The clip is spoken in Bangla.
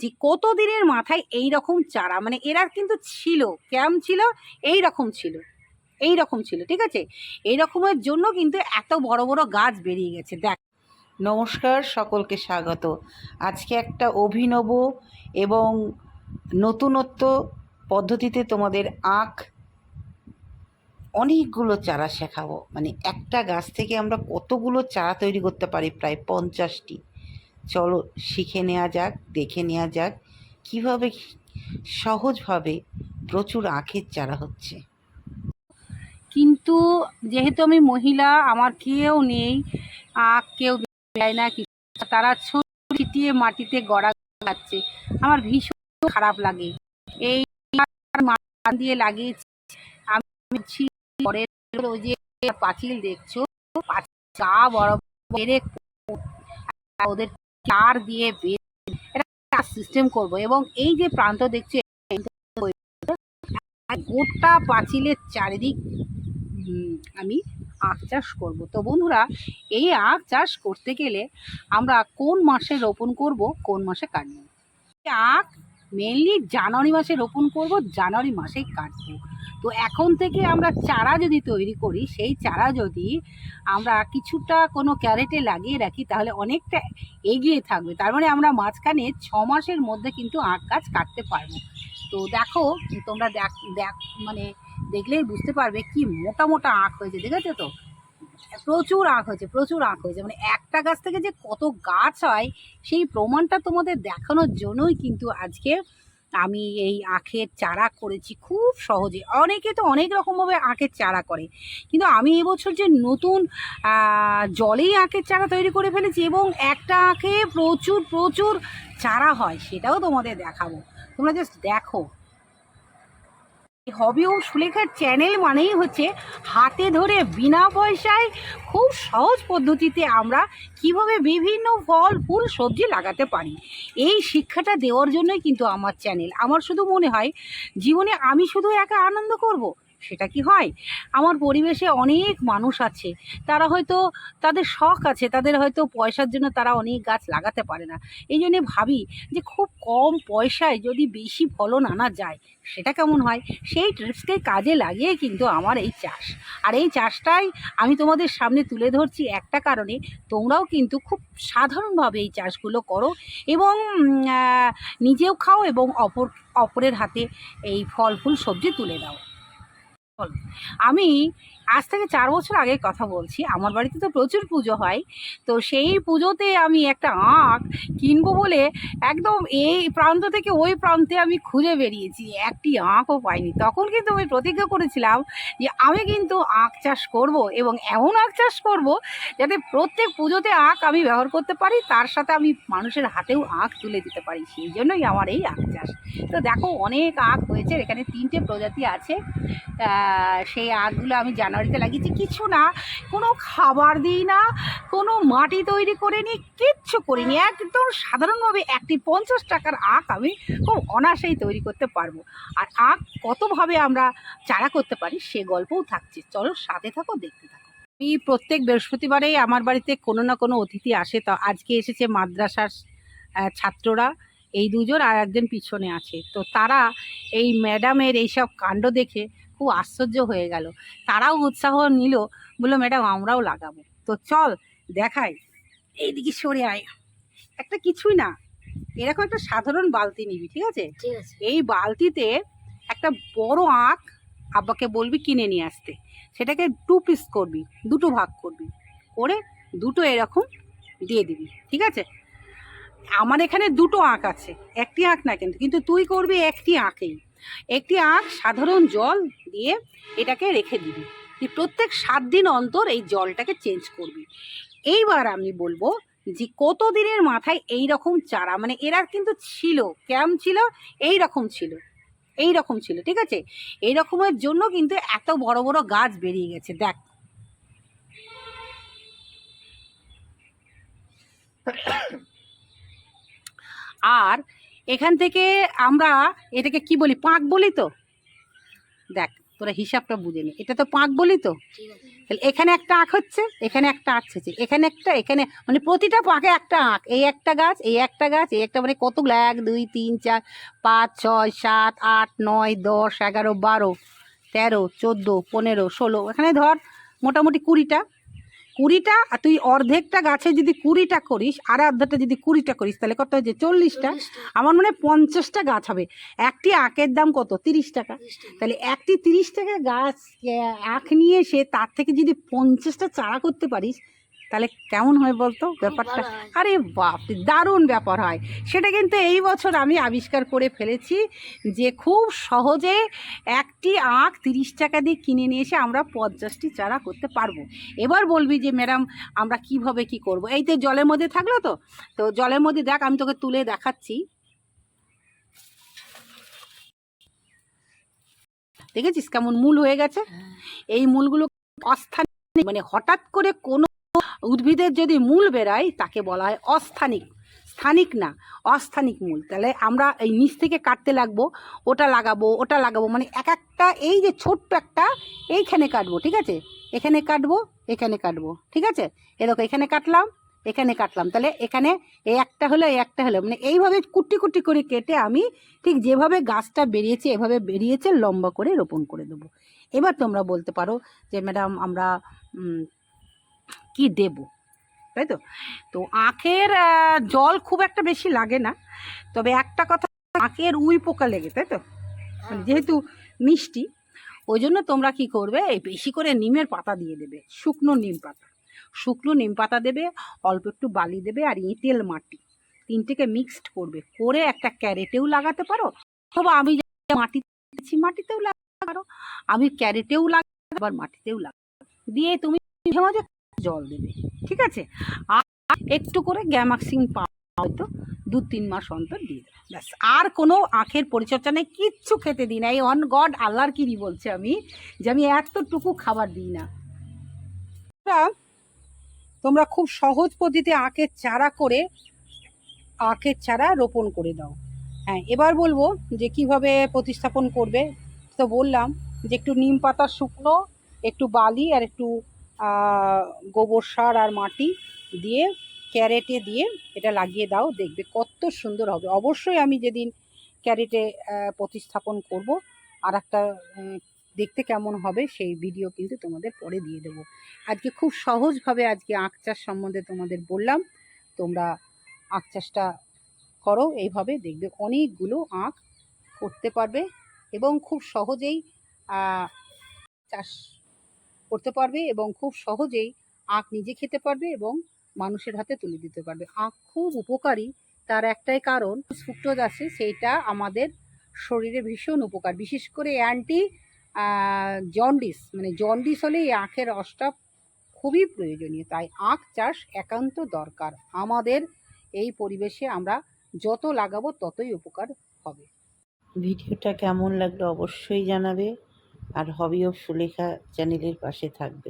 যে কতদিনের মাথায় এই রকম চারা, মানে এরা কিন্তু ছিল, কেমন ছিল, এই রকম ছিল, এই রকম ছিল, ঠিক আছে। এই রকমের জন্য কিন্তু এত বড় বড় গাছ বেরিয়ে গেছে। দেখ, নমস্কার, সকলকে স্বাগত। আজকে একটা অভিনব এবং নতুনত্ব পদ্ধতিতে তোমাদের অনেকগুলো চারা শেখাবো। মানে একটা গাছ থেকে আমরা কতগুলো চারা তৈরি করতে পারি, প্রায় 50টি। চলো শিখে নেওয়া যাক, দেখে নেওয়া যাক কিভাবে সহজভাবে প্রচুর আখের চারা হচ্ছে। কিন্তু যেহেতু আমি মহিলা, আমার কেউ নেই, কেউ দেয় না কিছু, তারা ছিটিয়ে মাটিতে গড়া যাচ্ছে, আমার ভীষণ খারাপ লাগে। এই মান দিয়ে লাগিয়েছি আমি, পরের ওই যে পাঁচিল দেখছো, চা বড় বেড়ে ওদের চার দিয়ে একটা সিস্টেম করব, এবং এই যে প্রান্ত দেখছো গোটা পাঁচিলের চারিদিক আমি আখ চাষ করব। তো বন্ধুরা, এই আখ চাষ করতে গেলে আমরা কোন মাসে রোপণ করব, কোন মাসে কাটবো? আখ মেনলি জানুয়ারি মাসে রোপণ করব, জানুয়ারি মাসেই কাটবো। তো এখন থেকে আমরা চারা যদি তৈরি করি, সেই চারা যদি আমরা কিছুটা কোনো ক্যারেটে লাগিয়ে রাখি, তাহলে অনেকটা এগিয়ে থাকবে। তার মানে আমরা মাঝখানে 6 মাসের মধ্যে কিন্তু আখ গাছ কাটতে পারবো। তো দেখো, তোমরা দেখ মানে দেখলেই বুঝতে পারবে কি মোটা মোটা আখ হয়েছে, দেখেছো তো? প্রচুর আখ হয়েছে, প্রচুর আখ হয়েছে। মানে একটা গাছ থেকে যে কত গাছ হয়, সেই প্রমাণটা তোমাদের দেখানোর জন্যই কিন্তু আজকে আমি এই আখের চারা করেছি খুব সহজে। অনেকে তো অনেক রকমভাবে আখের চারা করে, কিন্তু আমি এবছর যে নতুন জলেই আখের চারা তৈরি করে ফেলেছি, এবং একটা আখে প্রচুর প্রচুর চারা হয়, সেটাও তোমাদের দেখাবো। তোমরা জাস্ট দেখো। হবি ও সুলেখার চ্যানেল মানেই হচ্ছে হাতে ধরে বিনা পয়সায় খুব সহজ পদ্ধতিতে আমরা কিভাবে বিভিন্ন ফল ফুল সবজি লাগাতে পারি, এই শিক্ষাটা দেওয়ার জন্যই কিন্তু আমার চ্যানেল। আমার শুধু মনে হয় জীবনে আমি শুধু একা আনন্দ করব, সেটা কি হয়? আমার পরিবেশে অনেক মানুষ আছে, তারা হয়তো তাদের শখ আছে, তাদের হয়তো পয়সার জন্য তারা অনেক গাছ লাগাতে পারে না। এই জন্যে ভাবি যে খুব কম পয়সায় যদি বেশি ফলন আনা যায়, সেটা কেমন হয়? সেই ট্রিক্সকে কাজে লাগিয়ে কিন্তু আমার এই চাষ। আর এই চাষটাই আমি তোমাদের সামনে তুলে ধরছি একটা কারণে, তোমরাও কিন্তু খুব সাধারণভাবে এই চাষগুলো করো, এবং নিজেও খাও, এবং অপরের হাতে এই ফল ফুল সবজি তুলে দাও। আমি আজ থেকে 4 বছর আগের কথা বলছি। আমার বাড়িতে তো প্রচুর পুজো হয়। তো সেই পুজোতে আমি একটা আখ কিনবো বলে একদম এই প্রান্ত থেকে ওই প্রান্তে আমি খুঁজে বেরিয়েছি, একটি আখও পাইনি। তখন কিন্তু আমি প্রতিজ্ঞা করেছিলাম যে আমি কিন্তু আখ চাষ করব, এবং এমন আখ চাষ করব যাতে প্রত্যেক পুজোতে আখ আমি ব্যবহার করতে পারি, তার সাথে আমি মানুষের হাতেও আখ তুলে দিতে পারি। সেই জন্যই আমার এই আখ চাষ। তো দেখো, অনেক আখ হয়েছে, এখানে 3টে প্রজাতি আছে। সেই আখগুলো আমি জানুয়ারিতে লাগিয়েছি। কিছু না, কোনো খাবার দিই না, কোনো মাটি তৈরি করে নিই, কিচ্ছু করিনি। একদম সাধারণভাবে একটি 50 টাকার আখ আমি খুব অনায়াসেই তৈরি করতে পারবো। আর আখ কতভাবে আমরা চারা করতে পারি সে গল্পও থাকছে, চলো সাথে থাকো, দেখতে থাকো। আমি প্রত্যেক বৃহস্পতিবারেই আমার বাড়িতে কোনো না কোনো অতিথি আসে। তো আজকে এসেছে মাদ্রাসার ছাত্ররা, এই দুজন, আর একজন পিছনে আছে। তো তারা এই ম্যাডামের এইসব কাণ্ড দেখে খুব আশ্চর্য হয়ে গেল। তারাও উৎসাহ নিল, বললো ম্যাডাম আমরাও লাগাবো। তো চল দেখাই, এইদিকে সরে আয়। একটা কিছুই না, এরকম একটা সাধারণ বালতি নিবি, ঠিক আছে? এই বালতিতে একটা বড় আখ আব্বাকে বলবি কিনে নিয়ে আসতে, সেটাকে 2 পিস করবি, দুটো ভাগ করবি, করে দুটো এরকম দিয়ে দিবি, ঠিক আছে? আমার এখানে দুটো আখ আছে, একটি আখ না, কিন্তু তুই করবি একটি আখেই। একটি আখ সাধারণ জল দিয়ে এটাকে রেখে দিবি, তুই প্রত্যেক 7 দিন অন্তর এই জলটাকে চেঞ্জ করবি। এইবার আমি বলবো যে কতদিনের মাথায় এই রকম চারা, মানে এরা কিন্তু ছিল, কেমন ছিল, এই রকম ছিল, এই রকম ছিল, ঠিক আছে। এই রকমের জন্য কিন্তু এত বড় বড় গাছ বেরিয়ে গেছে। দেখ, আর এখান থেকে আমরা এটাকে কি বলি, পাঁক বলি তো। দেখ, তোরা হিসাবটা বুঝে নে। এটা তো পাঁক বলি তো, তাহলে এখানে একটা আঁক হচ্ছে, এখানে একটা আঁক হচ্ছে, এখানে একটা, এখানে মানে প্রতিটা পাকে একটা আঁক। এই একটা গাছ, এই একটা গাছ, এই একটা, মানে কতগুলো 1 2 3 4 5 6 7 8 9 10 11 12 13 14 15 16, এখানে ধর মোটামুটি 20টা। 20টা, আর তুই অর্ধেকটা গাছে যদি 20টা করিস, আর অর্ধেকটা যদি 20টা করিস, তাহলে কত হয়েছে? 40টা। আমার মনে হয় 50টা গাছ হবে। একটি আখের দাম কত? 30 টাকা। তাহলে একটি 30 টাকা গাছ আখ নিয়ে এসে তার থেকে যদি 50টা চারা করতে পারিস, তাহলে কেমন হয় বলতো ব্যাপারটা? আরে বাপ, দারুণ ব্যাপার হয়। সেটা কিন্তু এই বছর আমি আবিষ্কার করে ফেলেছি যে খুব সহজে একটি আখ 30 টাকা দিয়ে কিনে নিয়ে এসে আমরা 50টি চারা করতে পারবো। এবার বলবি যে ম্যাডাম আমরা কিভাবে কি করব? এই তো জলের মধ্যে থাকলো, তো তো জলের মধ্যে দেখ, আমি তোকে তুলে দেখাচ্ছি। দেখেছিস কেমন মূল হয়ে গেছে? এই মূলগুলো অস্থানিক, মানে হঠাৎ করে কোনো উদ্ভিদের যদি মূল বেরায় তাকে বলা হয় অস্থানিক। স্থানিক না, অস্থানিক মূল। তাহলে আমরা এই নিচ থেকে কাটতে লাগবো, ওটা লাগাবো, ওটা লাগাবো, মানে এক একটা, এই যে ছোট্ট একটা এইখানে কাটবো, ঠিক আছে, এখানে কাটবো, এখানে কাটবো, ঠিক আছে, এ দেখো এখানে কাটলাম, এখানে কাটলাম, তাহলে এখানে এই একটা হলো, এই একটা হলো, মানে এইভাবে কুটি কুটি করে কেটে আমি ঠিক যেভাবে গাছটা বেরিয়েছে এভাবে বেরিয়েছে লম্বা করে রোপণ করে দেবো। এবার তোমরা বলতে পারো যে ম্যাডাম আমরা কি দেব, তাই তো? তো আখের জল খুব একটা বেশি লাগে না, তবে একটা কথা, আখের উই পোকা লেগে, তাই তো, মানে যেহেতু মিষ্টি, ওই জন্য তোমরা কি করবে, এই বেশি করে নিমের পাতা দিয়ে দেবে, শুকনো নিম পাতা, শুকনো নিম পাতা দেবে, অল্প একটু বালি দেবে, আর এঁটেল মাটি, তিনটেকে মিক্সড করবে, করে একটা ক্যারেটেও লাগাতে পারো, অথবা আমি মাটি দিচ্ছি মাটিতেও লাগাতে পারো, আমি ক্যারেটেও লাগাতে, আবার মাটিতেও লাগাতে, দিয়ে তুমি মাঝে মাঝে জল দেবে, ঠিক আছে, আর একটু করে গ্যামাক্সিন হয়তো 2-3 মাস অন্তর দিয়ে দেবে, ব্যাস। আর কোনো আখের পরিচর্যা নেই, কিচ্ছু খেতে দিই না। এই অন গড আল্লাহর কিরি বলছে আমি, যে আমি এতটুকু খাবার দিই না। তোমরা খুব সহজ পদ্ধতিতে আখের চারা করে আখের চারা রোপণ করে দাও। হ্যাঁ, এবার বলবো যে কিভাবে প্রতিস্থাপন করবে। তো বললাম যে একটু নিম পাতা শুকনো, একটু বালি, আর একটু গোবর সার আর মাটি দিয়ে ক্যারেটে দিয়ে এটা লাগিয়ে দাও, দেখবে কত সুন্দর হবে। অবশ্যই আমি যেদিন ক্যারেটে প্রতিস্থাপন করব, আর একটা দেখতে কেমন হবে সেই ভিডিও কিন্তু তোমাদের পরে দিয়ে দেবো। আজকে খুব সহজভাবে আজকে আখ চাষ সম্বন্ধে তোমাদের বললাম, তোমরা আখ চাষটা করো, এইভাবে দেখবে অনেকগুলো আখ করতে পারবে, এবং খুব সহজেই চাষ করতে পারবে, এবং খুব সহজেই আখ নিজে খেতে পারবে এবং মানুষের হাতে তুলে দিতে পারবে। আখ খুব উপকারী, তার একটাই কারণ ফ্রুক্টোজ আছে, সেইটা আমাদের শরীরে ভীষণ উপকার, বিশেষ করে অ্যান্টি জন্ডিস, মানে জন্ডিস হলে এই আখের রসটা খুবই প্রয়োজনীয়। তাই আখ চাষ একান্ত দরকার আমাদের এই পরিবেশে, আমরা যত লাগাবো ততই উপকার হবে। ভিডিওটা কেমন লাগলো অবশ্যই জানাবে, আর হবি অফ সুলেখা চ্যানেলের পাশে থাকবে।